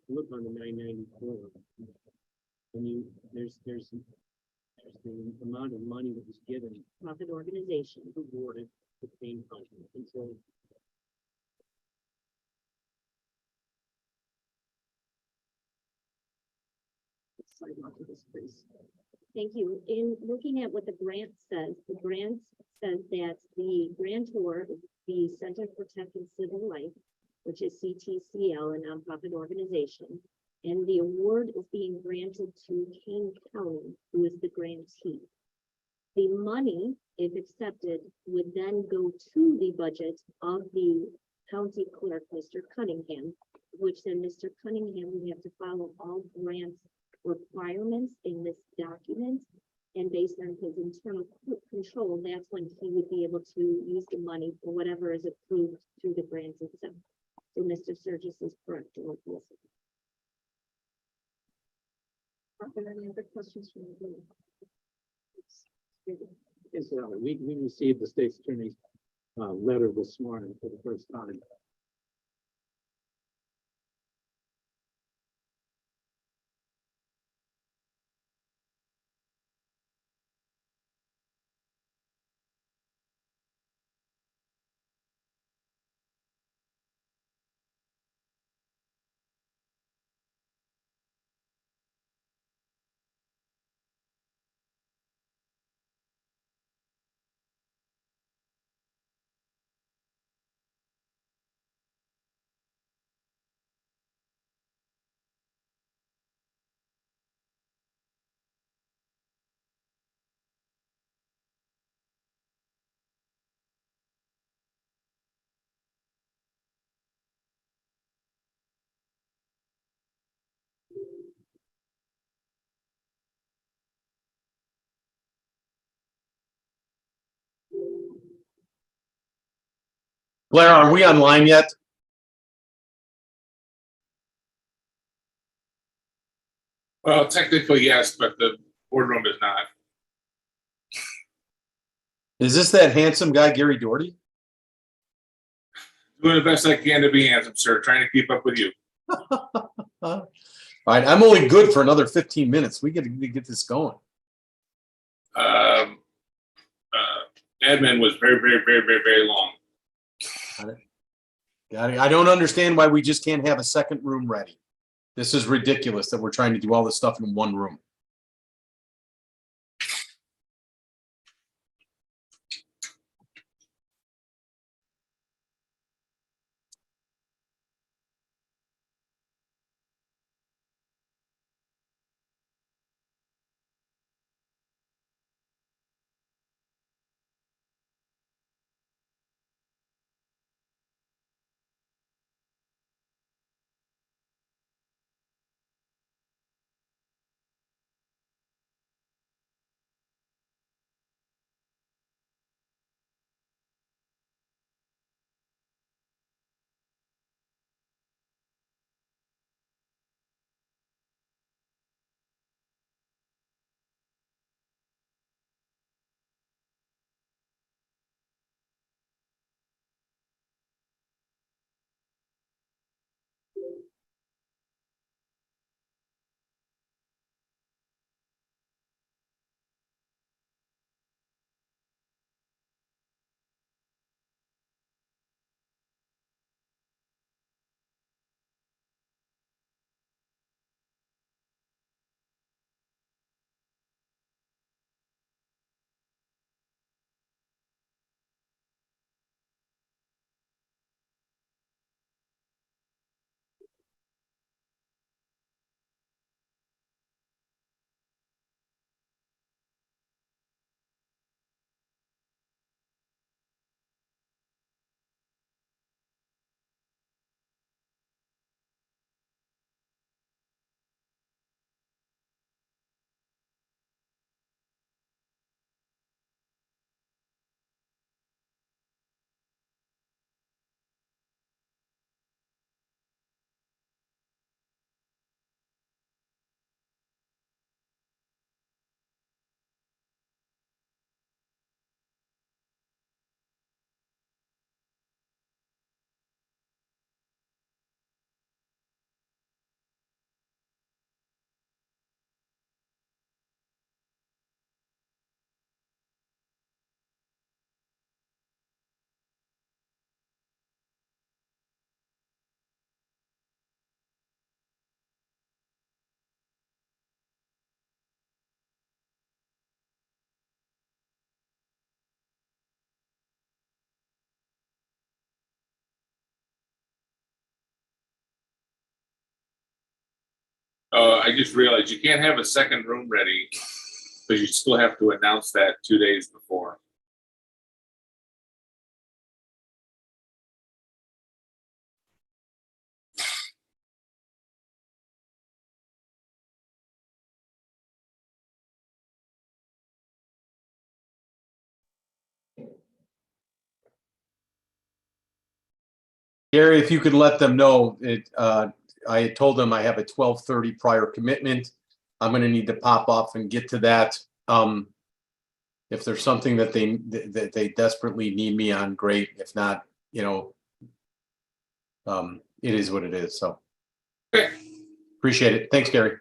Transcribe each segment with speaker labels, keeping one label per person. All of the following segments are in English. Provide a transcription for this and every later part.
Speaker 1: Look on the 994. When you there's the amount of money that was given
Speaker 2: Profit organization.
Speaker 1: awarded to Kane County. And so
Speaker 2: Sidewalk to this, please. Thank you. In looking at what the grant says that the grantor is the Center for Tech and Civil Life, which is CTCL, a nonprofit organization. And the award is being granted to Kane County, who is the grantee. The money, if accepted, would then go to the budget of the county clerk, Mr. Cunningham, which then Mr. Cunningham would have to follow all grant requirements in this document. And based on his internal control, that's when he would be able to use the money for whatever is approved through the grant itself. So Mr. Sturgis is correct. Are there any other questions from the board?
Speaker 1: yes, we received the state's attorney's letter this morning for the first time.
Speaker 3: Blair, are we online yet?
Speaker 4: Well, technically, yes, but the boardroom is not.
Speaker 3: Is this that handsome guy, Gary Doherty?
Speaker 4: Doing the best I can to be handsome, sir. Trying to keep up with you.
Speaker 3: All right, I'm only good for another 15 minutes. We get to get this going.
Speaker 4: Admin was very, very, very, very, very long.
Speaker 3: Got it. I don't understand why we just can't have a second room ready. This is ridiculous that we're trying to do all this stuff in one room.
Speaker 4: I just realized you can't have a second room ready, but you still have to announce that 2 days before.
Speaker 3: Gary, if you could let them know, I had told them I have a 12:30 prior commitment. I'm gonna need to pop off and get to that. If there's something that they desperately need me on, great. If not, it is what it is, so.
Speaker 4: Okay.
Speaker 3: Appreciate it. Thanks, Gary.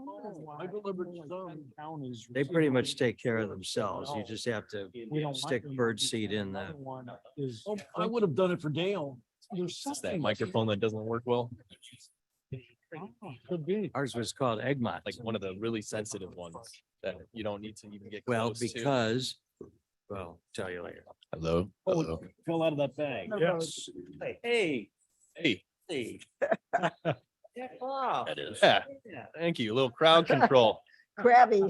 Speaker 5: I delivered some counties.
Speaker 6: They pretty much take care of themselves. You just have to
Speaker 5: We don't
Speaker 6: stick
Speaker 5: want them.
Speaker 6: bird seed in the.
Speaker 5: Another one is- Oh, I would have done it for Dale. There's
Speaker 7: It's that
Speaker 5: something.
Speaker 7: microphone that doesn't work well,
Speaker 5: Oh, Could be.
Speaker 6: Ours was called Egmont.
Speaker 7: like one of the really sensitive ones that you don't need to even get
Speaker 6: Well,
Speaker 7: close to.
Speaker 6: because, well, tell you later.
Speaker 7: Hello,
Speaker 5: Oh,
Speaker 7: hello.
Speaker 5: it fell out of that bag. Yes.
Speaker 6: Hey,
Speaker 7: Hey,
Speaker 6: hey. Wow.
Speaker 7: that is. Yeah, thank you. A little crowd control.
Speaker 8: Crabby.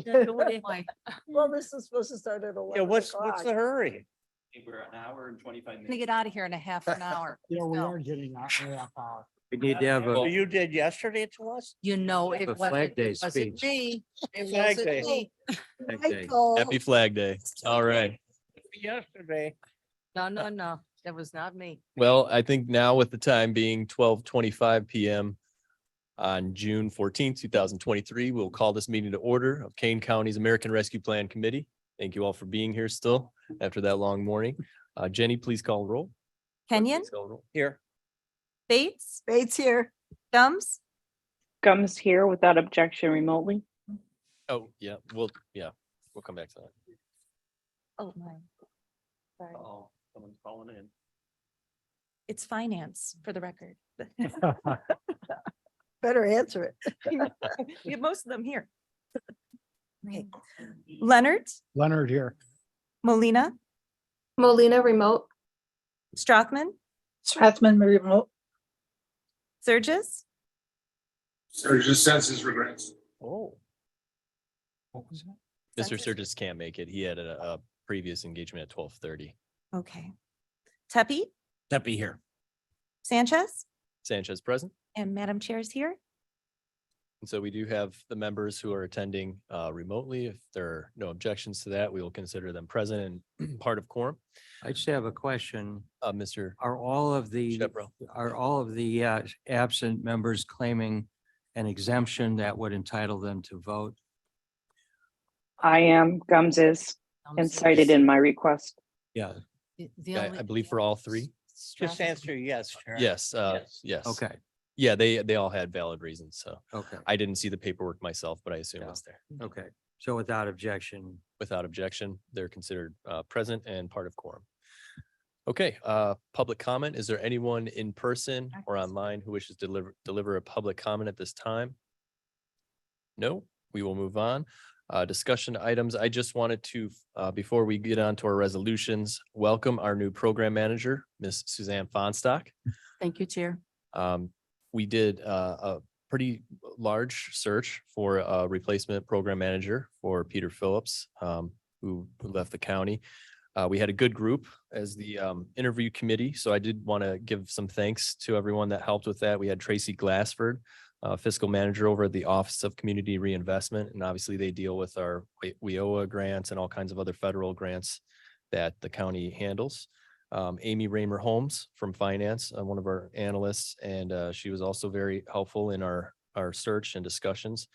Speaker 8: Well, this is supposed to start at
Speaker 6: Yeah,
Speaker 8: 11
Speaker 6: what's
Speaker 8: o'clock.
Speaker 6: the hurry?
Speaker 9: We're an hour and 25
Speaker 10: Gonna
Speaker 9: minutes.
Speaker 10: get out of here in a half an hour.
Speaker 5: Yeah, we
Speaker 10: So,
Speaker 5: are getting out.
Speaker 6: We need to have
Speaker 7: Well,
Speaker 6: a,
Speaker 8: You did yesterday to us?
Speaker 10: You know, it
Speaker 6: a Flag
Speaker 10: wasn't,
Speaker 6: Day
Speaker 10: it wasn't
Speaker 6: speech.
Speaker 10: me. It
Speaker 6: Flag
Speaker 10: wasn't
Speaker 6: Day.
Speaker 10: me.
Speaker 6: Flag Day.
Speaker 8: Michael.
Speaker 7: Happy Flag Day. All right.
Speaker 6: Yesterday.
Speaker 10: No, no, no, that was not me.
Speaker 7: Well, I think now with the time being 12:25 PM on June 14th, 2023, we'll call this meeting to order of Kane County's American Rescue Plan Committee. Thank you all for being here still after that long morning. Jenny, please call roll.
Speaker 11: Kenyon,
Speaker 7: Please call roll.
Speaker 6: Here.
Speaker 11: Bates,
Speaker 8: Bates here.
Speaker 11: Gums,
Speaker 12: Gums here without objection remotely.
Speaker 7: Oh, yeah, we'll come back to that.
Speaker 11: oh my. Sorry,
Speaker 7: Oh, someone's calling in.
Speaker 11: it's finance for the record.
Speaker 8: Better answer it.
Speaker 11: We have most of them here. Okay. Leonard,
Speaker 5: Leonard here.
Speaker 11: Molina,
Speaker 12: Molina remote.
Speaker 11: Strothman,
Speaker 8: Strathman remote.
Speaker 11: Surges,
Speaker 4: Surgeon sense his regrets.
Speaker 7: Oh.
Speaker 5: What was that?
Speaker 7: Mr.
Speaker 11: That's it.
Speaker 7: Sturgis can't make it. He had a previous engagement at 12:30.
Speaker 11: okay. Tepe,
Speaker 6: Deputy here.
Speaker 11: Sanchez,
Speaker 7: Sanchez present.
Speaker 11: and Madam Chair is here.
Speaker 7: And so we do have the members who are attending remotely. If there are no objections to that, we will consider them present and part of quorum.
Speaker 6: I just have a question.
Speaker 7: Mr.
Speaker 6: Are all of the,
Speaker 7: Shepro.
Speaker 6: absent members claiming an exemption that would entitle them to vote?
Speaker 12: I am. Gums is and cited in my request.
Speaker 6: Yeah,
Speaker 7: I believe for all three.
Speaker 6: just answer yes. Sharon.
Speaker 7: Yes, yes.
Speaker 6: Okay,
Speaker 7: Yeah, they all had valid reasons. So
Speaker 6: okay,
Speaker 7: I didn't see the paperwork myself, but I assume
Speaker 6: Yeah.
Speaker 7: it's there.
Speaker 6: okay. So without objection,
Speaker 7: Without objection, they're considered present and part of quorum. Okay, public comment. Is there anyone in person or online who wishes to deliver a public comment at this time? No, we will move on. Discussion items. I just wanted to, before we get on to our resolutions, welcome our new program manager, Miss Suzanne Fonstock.
Speaker 10: Thank you, Chair.
Speaker 7: We did a pretty large search for a replacement program manager for Peter Phillips, who left the county. We had a good group as the interview committee, so I did want to give some thanks to everyone that helped with that. We had Tracy Glassford, fiscal manager over at the Office of Community Reinvestment, and obviously they deal with our WIOA grants and all kinds of other federal grants that the county handles. Amy Raymer Holmes from finance, one of our analysts, and she was also very helpful in our search and discussions.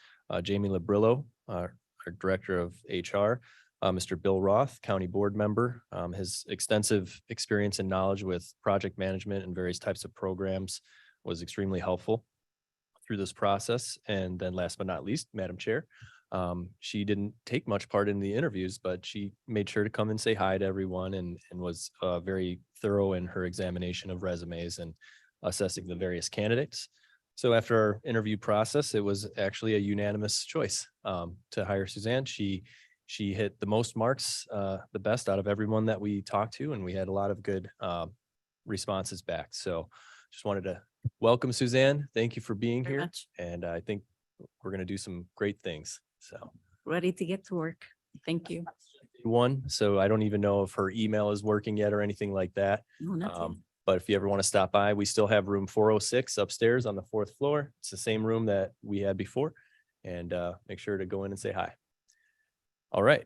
Speaker 7: Jamie Labrillo, our director of HR, Mr. Bill Roth, county board member, his extensive experience and knowledge with project management and various types of programs was extremely helpful through this process. And then last but not least, Madam Chair, she didn't take much part in the interviews, but she made sure to come and say hi to everyone and was very thorough in her examination of resumes and assessing the various candidates. So after our interview process, it was actually a unanimous choice to hire Suzanne. She hit the most marks, the best out of everyone that we talked to, and we had a lot of good responses back. So just wanted to welcome Suzanne. Thank you for being
Speaker 10: Very
Speaker 7: here.
Speaker 10: much.
Speaker 7: And I think we're going to do some great things. So
Speaker 10: Ready to get to work. Thank you.
Speaker 7: so I don't even know if her email is working yet or anything like that.
Speaker 10: No, not yet.
Speaker 7: But if you ever want to stop by, we still have room 406 upstairs on the 4th floor. It's the same room that we had before. And make sure to go in and say hi. All right.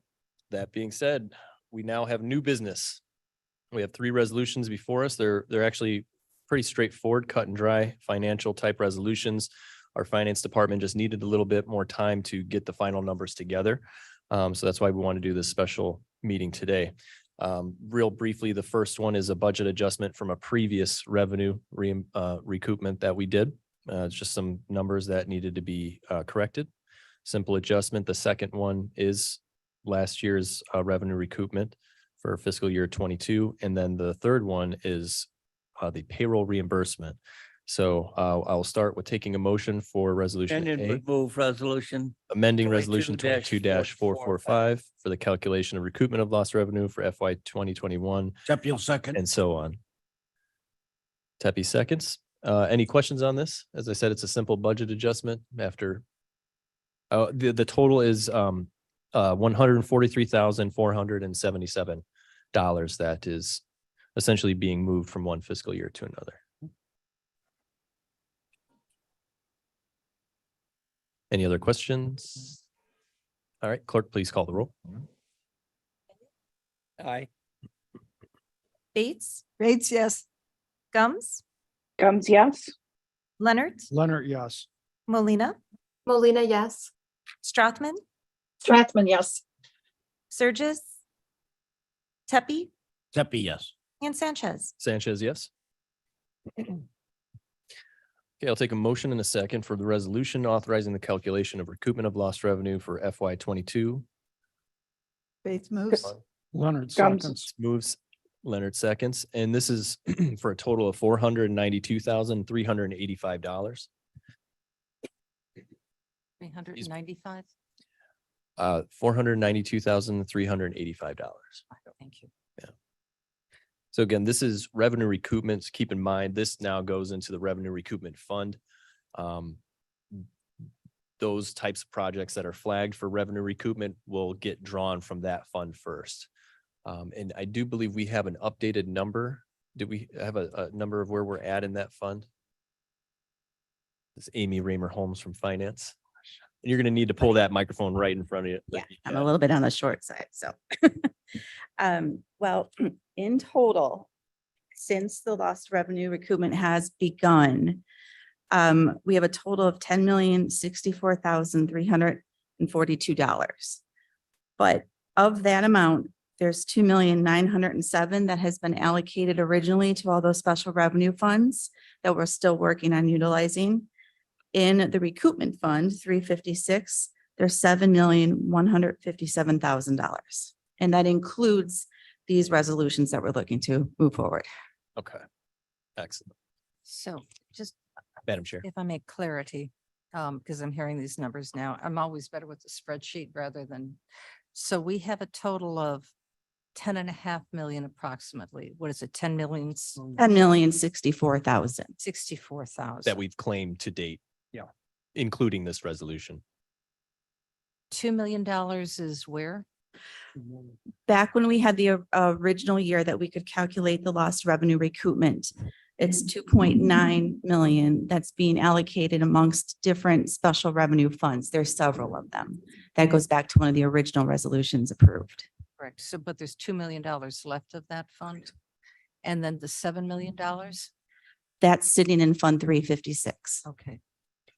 Speaker 7: That being said, we now have new business. We have 3 resolutions before us. They're actually pretty straightforward, cut and dry financial type resolutions. Our finance department just needed a little bit more time to get the final numbers together. So that's why we want to do this special meeting today. Real briefly, the first one is a budget adjustment from a previous revenue recoupment that we did. It's just some numbers that needed to be corrected. simple adjustment. The second one is last year's revenue recoupment for fiscal year 22. And then the third one is the payroll reimbursement. So I'll start with taking a motion for resolution
Speaker 8: Kenyon
Speaker 7: A,
Speaker 8: would move resolution.
Speaker 7: amending resolution
Speaker 8: 22-445
Speaker 7: 22-445 for the calculation of recoupment of lost revenue for FY 2021
Speaker 5: Deputy will second.
Speaker 7: and so on. Tepe seconds. Any questions on this? As I said, it's a simple budget adjustment after. The total is $143,477 that is essentially being moved from one fiscal year to another. Any other questions? All right, clerk, please call the roll.
Speaker 8: Aye.
Speaker 11: Bates,
Speaker 8: Bates, yes.
Speaker 11: Gums,
Speaker 12: Gums, yes.
Speaker 11: Leonard,
Speaker 5: Leonard, yes.
Speaker 11: Molina,
Speaker 13: Molina, yes.
Speaker 11: Strathman,
Speaker 8: Strathman, yes.
Speaker 11: Surges, Tepe,
Speaker 5: Deputy, yes.
Speaker 11: and Sanchez.
Speaker 7: Sanchez, yes. Okay, I'll take a motion in a second for the resolution authorizing the calculation of recoupment of lost revenue for FY 22.
Speaker 8: Bates moves.
Speaker 5: Leonard,
Speaker 12: Gums.
Speaker 5: seconds.
Speaker 7: Moves, Leonard seconds, and this is for a total of $492,385.
Speaker 10: 395.
Speaker 7: $492,385.
Speaker 10: Thank you.
Speaker 7: So again, this is revenue recoupments. Keep in mind, this now goes into the revenue recoupment fund. Those types of projects that are flagged for revenue recoupment will get drawn from that fund first. And I do believe we have an updated number. Do we have a number of where we're at in that fund? This is Amy Raymer Holmes from Finance. And you're going to need to pull that microphone right in front of you.
Speaker 14: Yeah, I'm a little bit on the short side, so. Well, in total, since the lost revenue recoupment has begun, we have a total of $10,064,342. But of that amount, there's $2,907,000 that has been allocated originally to all those special revenue funds that we're still working on utilizing. In the recoupment fund, 356, there's $7,157,000. And that includes these resolutions that we're looking to move forward.
Speaker 7: Okay, excellent.
Speaker 10: So just
Speaker 7: Madam Chair.
Speaker 10: if I make clarity, because I'm hearing these numbers now, I'm always better with the spreadsheet rather than, so we have a total of 10.5 million approximately. What is it? 10 million?
Speaker 14: $10,064,000.
Speaker 10: 64,000.
Speaker 7: That we've claimed to date.
Speaker 5: Yeah.
Speaker 7: Including this resolution.
Speaker 10: $2 million is where?
Speaker 14: Back when we had the original year that we could calculate the lost revenue recoupment, it's 2.9 million that's being allocated amongst different special revenue funds. There's several of them. That goes back to one of the original resolutions approved.
Speaker 10: Correct. So, but there's $2 million left of that fund. And then the $7 million?
Speaker 14: That's sitting in Fund 356.
Speaker 10: Okay.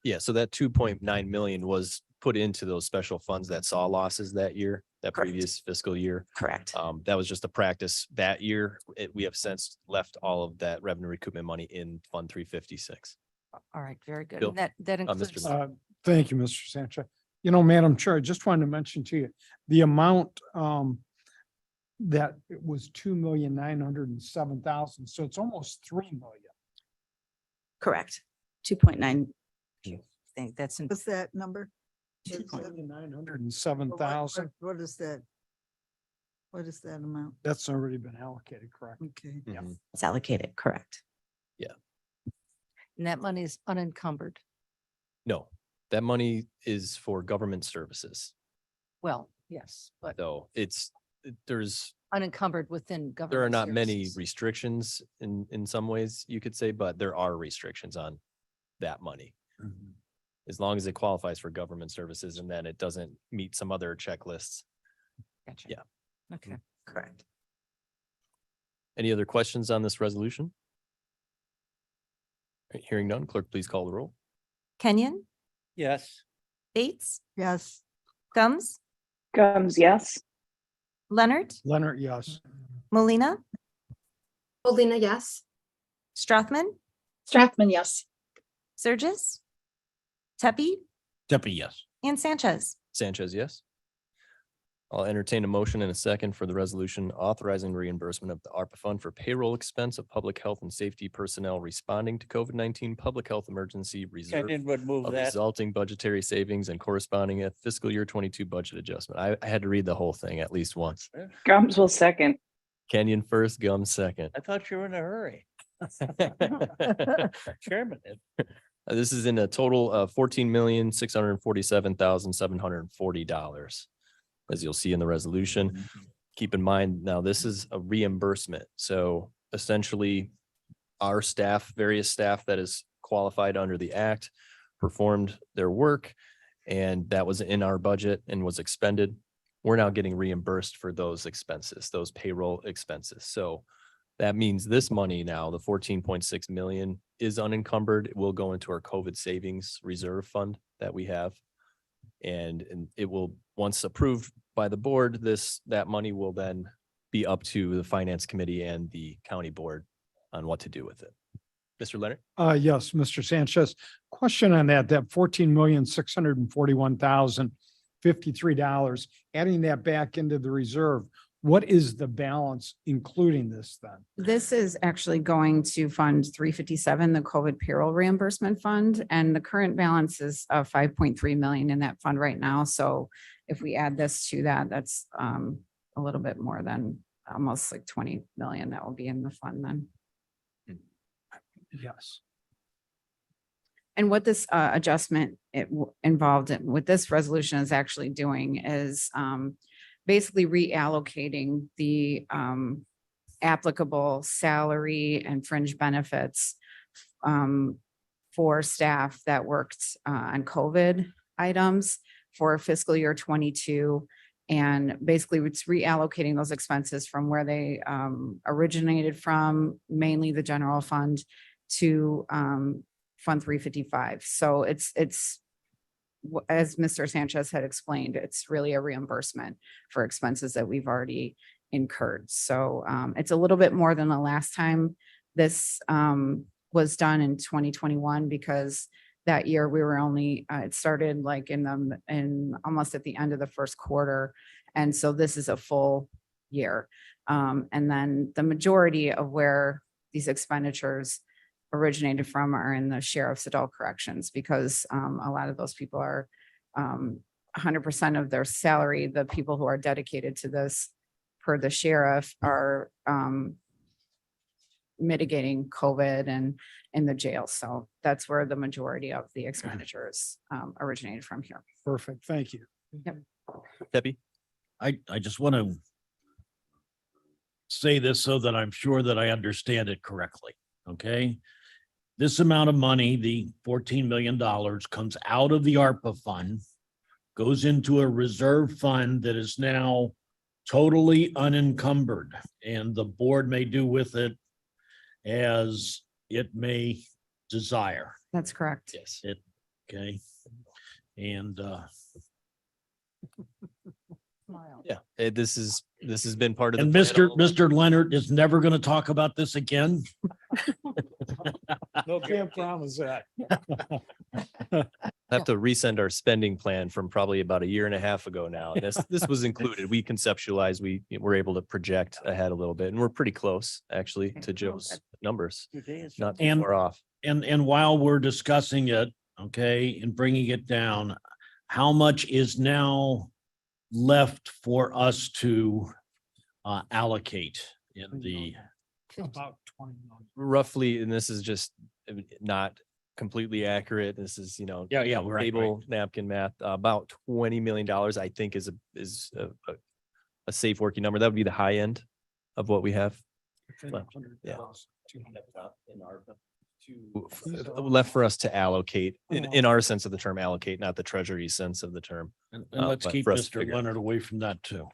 Speaker 7: Yeah, so that 2.9 million was put into those special funds that saw losses that year, that
Speaker 14: Correct.
Speaker 7: previous fiscal year.
Speaker 14: Correct.
Speaker 7: That was just a practice that year. We have since left all of that revenue recoupment money in Fund 356.
Speaker 10: All right, very good.
Speaker 7: Bill,
Speaker 10: And that
Speaker 7: Mr.
Speaker 10: includes,
Speaker 7: Lau.
Speaker 5: Thank you, Mr. Sanchez. You know, Madam Chair, I just wanted to mention to you, the amount that it was 2,907,000, so it's almost 3 million.
Speaker 14: Correct. 2.9.
Speaker 10: think that's in
Speaker 8: What's that number?
Speaker 5: 907,000.
Speaker 8: What is that? What is that amount?
Speaker 5: That's already been allocated, correct?
Speaker 8: Okay.
Speaker 5: Yeah.
Speaker 14: It's allocated, correct.
Speaker 10: and that money is unencumbered.
Speaker 7: No, that money is for government services.
Speaker 10: Well, yes, but
Speaker 7: So there's,
Speaker 10: unencumbered within government.
Speaker 7: there are not many
Speaker 10: services.
Speaker 7: restrictions in some ways you could say, but there are restrictions on that money. As long as it qualifies for government services and then it doesn't meet some other checklists.
Speaker 10: Gotcha.
Speaker 7: Yeah.
Speaker 10: Okay.
Speaker 14: Correct.
Speaker 7: Any other questions on this resolution? All right, hearing none, clerk, please call the roll.
Speaker 11: Kenyon,
Speaker 8: Yes.
Speaker 11: Bates,
Speaker 8: Yes.
Speaker 11: Gums,
Speaker 12: Gums, yes.
Speaker 11: Leonard,
Speaker 5: Leonard, yes.
Speaker 11: Molina,
Speaker 13: Molina, yes.
Speaker 11: Strathman,
Speaker 8: Strathman, yes.
Speaker 11: Surges, Tepe,
Speaker 5: Deputy, yes.
Speaker 14: and Sanchez.
Speaker 7: Sanchez, yes. I'll entertain a motion in a second for the resolution authorizing reimbursement of the ARPA fund for payroll expense of public health and safety personnel responding to COVID-19 public health emergency reserve
Speaker 8: Kenyon would move
Speaker 7: of
Speaker 8: that.
Speaker 7: resulting budgetary savings and corresponding fiscal year 22 budget adjustment. I had to read the whole thing at least once.
Speaker 12: Gums will second.
Speaker 7: Kenyon first, Gum second.
Speaker 8: I thought you were in a hurry. Chairman.
Speaker 7: This is in a total of $14,647,740. As you'll see in the resolution. Keep in mind, now this is a reimbursement. So essentially our staff, various staff that is qualified under the act, performed their work, and that was in our budget and was expended. We're now getting reimbursed for those expenses, those payroll expenses. So that means this money now, the 14.6 million is unencumbered. It will go into our COVID savings reserve fund that we have. And it will, once approved by the board, that money will then be up to the finance committee and the county board on what to do with it. Mr. Leonard?
Speaker 5: Yes, Mr. Sanchez, question on that 14,641,053, adding that back into the reserve. What is the balance including this then?
Speaker 15: This is actually going to fund 357, the COVID payroll reimbursement fund, and the current balance is 5.3 million in that fund right now. So if we add this to that, that's a little bit more than almost like 20 million that will be in the fund then.
Speaker 5: Yes.
Speaker 15: And what this adjustment involved with this resolution is actually doing is basically reallocating the applicable salary and fringe benefits for staff that worked on COVID items for fiscal year 22. And basically it's reallocating those expenses from where they originated from, mainly the general fund, to Fund 355. So it's as Mr. Sanchez had explained, it's really a reimbursement for expenses that we've already incurred. So it's a little bit more than the last time this was done in 2021, because that year we were only, it started like in almost at the end of the first quarter. And so this is a full year. And then the majority of where these expenditures originated from are in the sheriff's adult corrections, because a lot of those people are 100% of their salary. The people who are dedicated to this per the sheriff are mitigating COVID and in the jail. So that's where the majority of the expenditures originated from here.
Speaker 5: Perfect. Thank you.
Speaker 15: Yep.
Speaker 7: Debbie?
Speaker 8: I just want to say this so that I'm sure that I understand it correctly. Okay. This amount of money, the $14 million, comes out of the ARPA fund, goes into a reserve fund that is now totally unencumbered, and the board may do with it as it may desire.
Speaker 15: That's correct.
Speaker 7: Yes.
Speaker 8: Okay. And
Speaker 7: Yeah, this has been part of the.
Speaker 8: and
Speaker 7: plan
Speaker 8: Mr.
Speaker 7: all along.
Speaker 8: Mr. Leonard is never going to talk about this again.
Speaker 5: No, can't promise that.
Speaker 7: Have to resend our spending plan from probably about a year and a half ago now. And this was included. We conceptualized, we were able to project ahead a little bit, and we're pretty close actually to Joe's numbers. Not too
Speaker 8: And-
Speaker 7: far off.
Speaker 8: And while we're discussing it, okay, and bringing it down, how much is now left for us to allocate in the,
Speaker 5: About 20 million.
Speaker 7: Roughly, and this is just not completely accurate. This is,
Speaker 8: yeah, right.
Speaker 7: table napkin math, about $20 million, I think is a safe working number. That would be the high end of what we have. Yeah. Left for us to allocate in our sense of the term allocate, not the treasury sense of the term.
Speaker 8: And let's
Speaker 7: but
Speaker 8: keep
Speaker 7: for us to
Speaker 8: Mr.
Speaker 7: figure out.
Speaker 8: Leonard away from that too.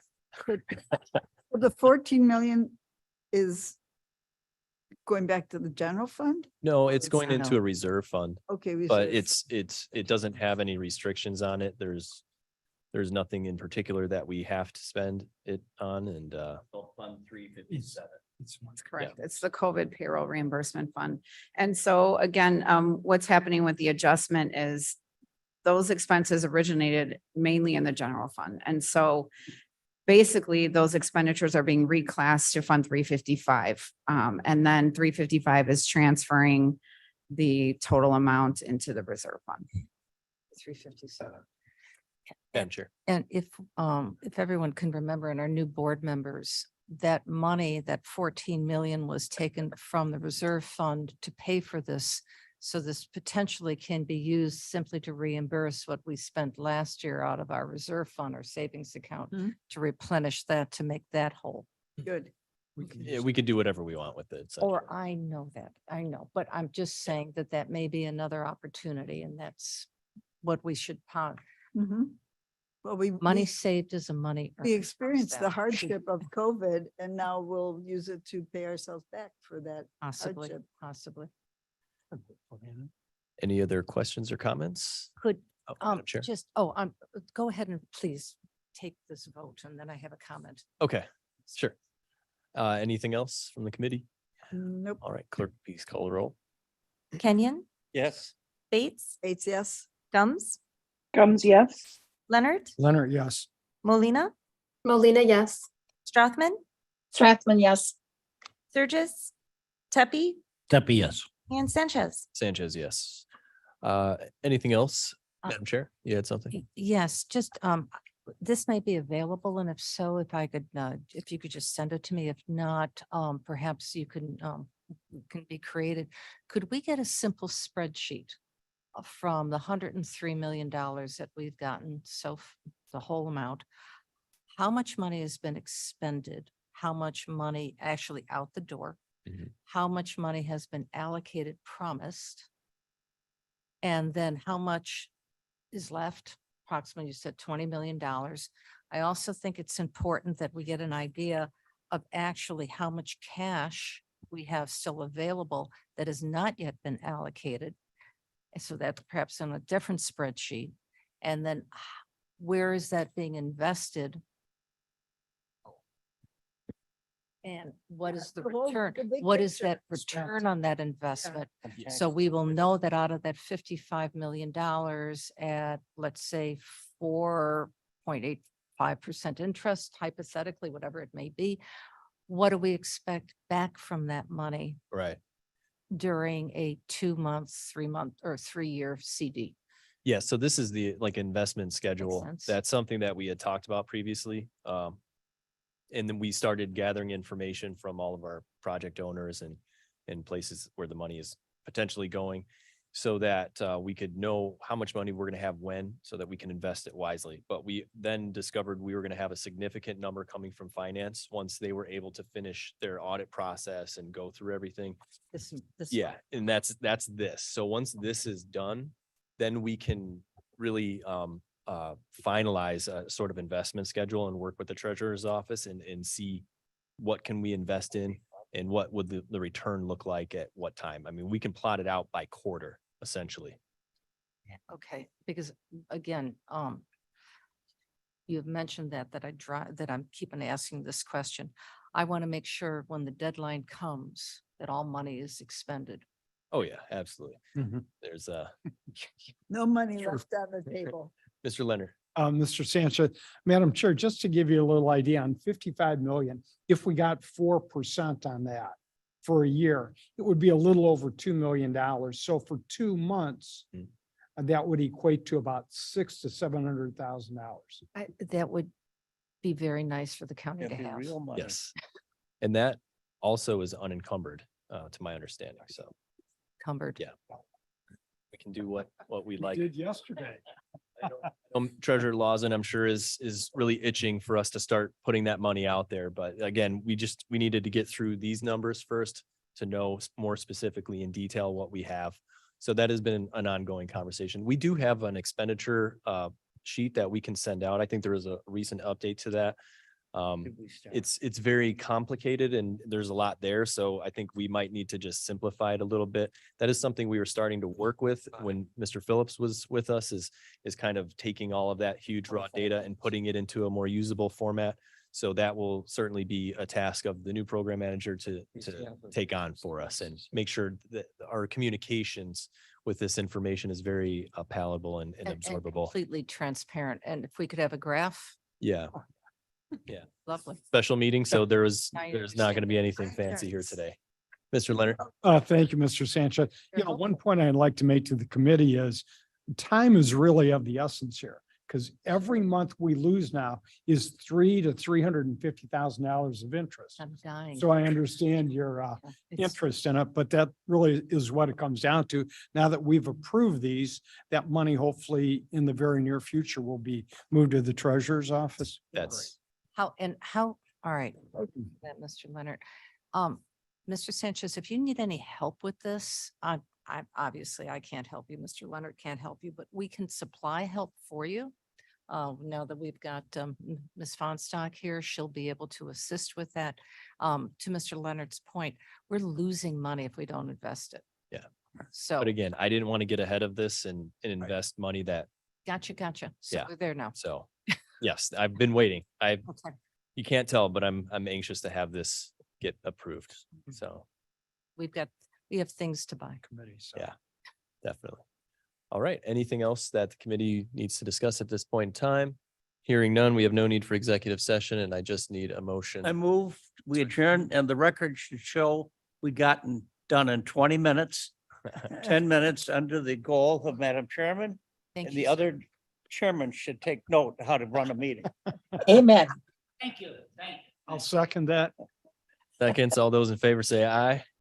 Speaker 11: The 14 million is going back to the general fund?
Speaker 7: No, it's
Speaker 15: It's
Speaker 7: going
Speaker 15: not
Speaker 7: into a reserve fund,
Speaker 11: Okay.
Speaker 7: but
Speaker 11: reserve.
Speaker 7: it doesn't have any restrictions on it. There's nothing in particular that we have to spend it on, and
Speaker 9: Fund 357.
Speaker 15: That's correct. It's the COVID payroll reimbursement fund. And so again, what's happening with the adjustment is those expenses originated mainly in the general fund. And so basically those expenditures are being reclassed to Fund 355. And then 355 is transferring the total amount into the reserve fund.
Speaker 10: 357.
Speaker 7: Madam Chair.
Speaker 10: And if everyone can remember, and our new board members, that money, that 14 million was taken from the reserve fund to pay for this. So this potentially can be used simply to reimburse what we spent last year out of our reserve fund or savings account to replenish that, to make that whole.
Speaker 11: Good.
Speaker 7: Yeah, we could do whatever we want with it. essentially.
Speaker 10: Or I know that, I know, but I'm just saying that that may be another opportunity, and that's what we should ponder.
Speaker 11: Well, we.
Speaker 10: Money
Speaker 11: we-
Speaker 10: saved is a money.
Speaker 11: We
Speaker 10: earned.
Speaker 11: experienced the
Speaker 10: That-
Speaker 11: hardship of COVID and now we'll use it to pay ourselves back for that
Speaker 10: Possibly,
Speaker 11: hardship.
Speaker 10: possibly.
Speaker 7: Any other questions or comments?
Speaker 10: Could,
Speaker 7: Oh, Madam Chair.
Speaker 10: go ahead and please take this vote, and then I have a comment.
Speaker 7: Okay, sure. Anything else from the committee?
Speaker 11: Nope.
Speaker 7: All right, clerk, please call the roll.
Speaker 14: Kenyon,
Speaker 9: Yes.
Speaker 14: Bates,
Speaker 11: Bates, yes.
Speaker 14: Gums,
Speaker 12: Gums, yes.
Speaker 14: Leonard,
Speaker 5: Leonard, yes.
Speaker 14: Molina,
Speaker 13: Molina, yes.
Speaker 14: Strathman,
Speaker 12: Strathman, yes.
Speaker 14: Surges, Tepi,
Speaker 8: Tepe, yes.
Speaker 14: and Sanchez.
Speaker 7: Sanchez, yes. Anything else?
Speaker 10: Uh,
Speaker 7: Madam Chair, you had something?
Speaker 10: Yes, just, this may be available, and if so, if I could, if you could just send it to me. If not, perhaps you can be created. Could we get a simple spreadsheet from the $103 million that we've gotten, the whole amount? How much money has been expended? How much money actually out the door?
Speaker 7: Mhm.
Speaker 10: How much money has been allocated, promised? And then how much is left? Approximately, you said $20 million. I also think it's important that we get an idea of actually how much cash we have still available that has not yet been allocated. And so that's perhaps on a different spreadsheet. And then where is that being invested? And what is the
Speaker 11: The whole-
Speaker 10: return?
Speaker 11: the big
Speaker 10: What is
Speaker 11: picture.
Speaker 10: that return on that investment? So we will know that out of that $55 million at, let's say, 4.85% interest, hypothetically, whatever it may be, what do we expect back from that money
Speaker 7: Right.
Speaker 10: during a 2-month, 3-month, or 3-year CD?
Speaker 7: Yeah, so this is the investment schedule.
Speaker 10: sense.
Speaker 7: That's something that we had talked about previously. And then we started gathering information from all of our project owners and places where the money is potentially going, so that we could know how much money we're going to have when, so that we can invest it wisely. But we then discovered we were going to have a significant number coming from finance once they were able to finish their audit process and go through everything.
Speaker 10: This
Speaker 7: Yeah, and that's this. So once this is done, then we can really finalize a sort of investment schedule and work with the treasurer's office and see what can we invest in and what would the return look like at what time. I mean, we can plot it out by quarter, essentially.
Speaker 10: Okay, because again, you have mentioned that I'm keeping asking this question. I want to make sure when the deadline comes that all money is expended.
Speaker 7: Oh, yeah, absolutely.
Speaker 5: Mhm.
Speaker 7: There's
Speaker 11: No money left on the table.
Speaker 7: Mr. Leonard.
Speaker 5: Mr. Sanchez, Madam Chair, just to give you a little idea on 55 million, if we got 4% on that for a year, it would be a little over $2 million. So for 2 months,
Speaker 7: Mm.
Speaker 5: that would equate to about $600,000 to $700,000.
Speaker 10: That would be very nice for the county to have.
Speaker 7: Yes. And that also is unencumbered, to my understanding. So,
Speaker 10: Encumbered.
Speaker 7: yeah. We can do what we
Speaker 5: We
Speaker 7: like.
Speaker 5: did yesterday.
Speaker 7: Treasurer Lawson, I'm sure is really itching for us to start putting that money out there. But again, we needed to get through these numbers first to know more specifically in detail what we have. So that has been an ongoing conversation. We do have an expenditure sheet that we can send out. I think there was a recent update to that. It's very complicated and there's a lot there. So I think we might need to just simplify it a little bit. That is something we were starting to work with when Mr. Phillips was with us, is kind of taking all of that huge raw data and putting it into a more usable format. So that will certainly be a task of the new program manager to take on for us and make sure that our communications with this information is very palatable and
Speaker 10: And
Speaker 7: absorbable.
Speaker 10: completely transparent. And if we could have a graph,
Speaker 7: Yeah,
Speaker 10: lovely.
Speaker 7: special meeting, so there's
Speaker 10: Now you
Speaker 7: not going to be
Speaker 10: understand.
Speaker 7: anything fancy here today. Mr. Leonard?
Speaker 5: Thank you, Mr. Sanchez. You know,
Speaker 10: helpful.
Speaker 5: one point I'd like to make to the committee is time is really of the essence here. Because every month we lose now is $300,000 to $350,000 of interest.
Speaker 10: I'm dying.
Speaker 5: So I understand your
Speaker 10: It's-
Speaker 5: interest in it, but that really is what it comes down to. Now that we've approved these, that money hopefully in the very near future will be moved to the treasurer's office.
Speaker 7: That's,
Speaker 10: How, all right, that Mr. Leonard. Mr. Sanchez, if you need any help with this, obviously I can't help you, Mr. Leonard can't help you, but we can supply help for you. Now that we've got Ms. Fonstock here, she'll be able to assist with that. To Mr. Leonard's point, we're losing money if we don't invest it.
Speaker 7: Yeah.
Speaker 10: So,
Speaker 7: but again, I didn't want to get ahead of this and invest money that,
Speaker 10: gotcha. So
Speaker 7: Yeah.
Speaker 10: we're there now.
Speaker 7: so, yes, I've been waiting.
Speaker 10: Okay.
Speaker 7: You can't tell, but I'm anxious to have this get approved. So,
Speaker 10: We have things to buy.
Speaker 5: Committee, so.
Speaker 7: yeah, definitely. All right. Anything else that the committee needs to discuss at this point in time? Hearing none, we have no need for executive session and I just need a motion.
Speaker 9: I move, we adjourn, and the record should show we gotten done in 20 minutes, 10 minutes under the goal of Madam Chairman.
Speaker 10: Thank
Speaker 9: And
Speaker 10: you.
Speaker 9: the other chairman should take note how to run a meeting.
Speaker 12: Amen.
Speaker 9: Thank you. Thank you.
Speaker 5: I'll second that.
Speaker 7: Seconds, all those in favor say aye.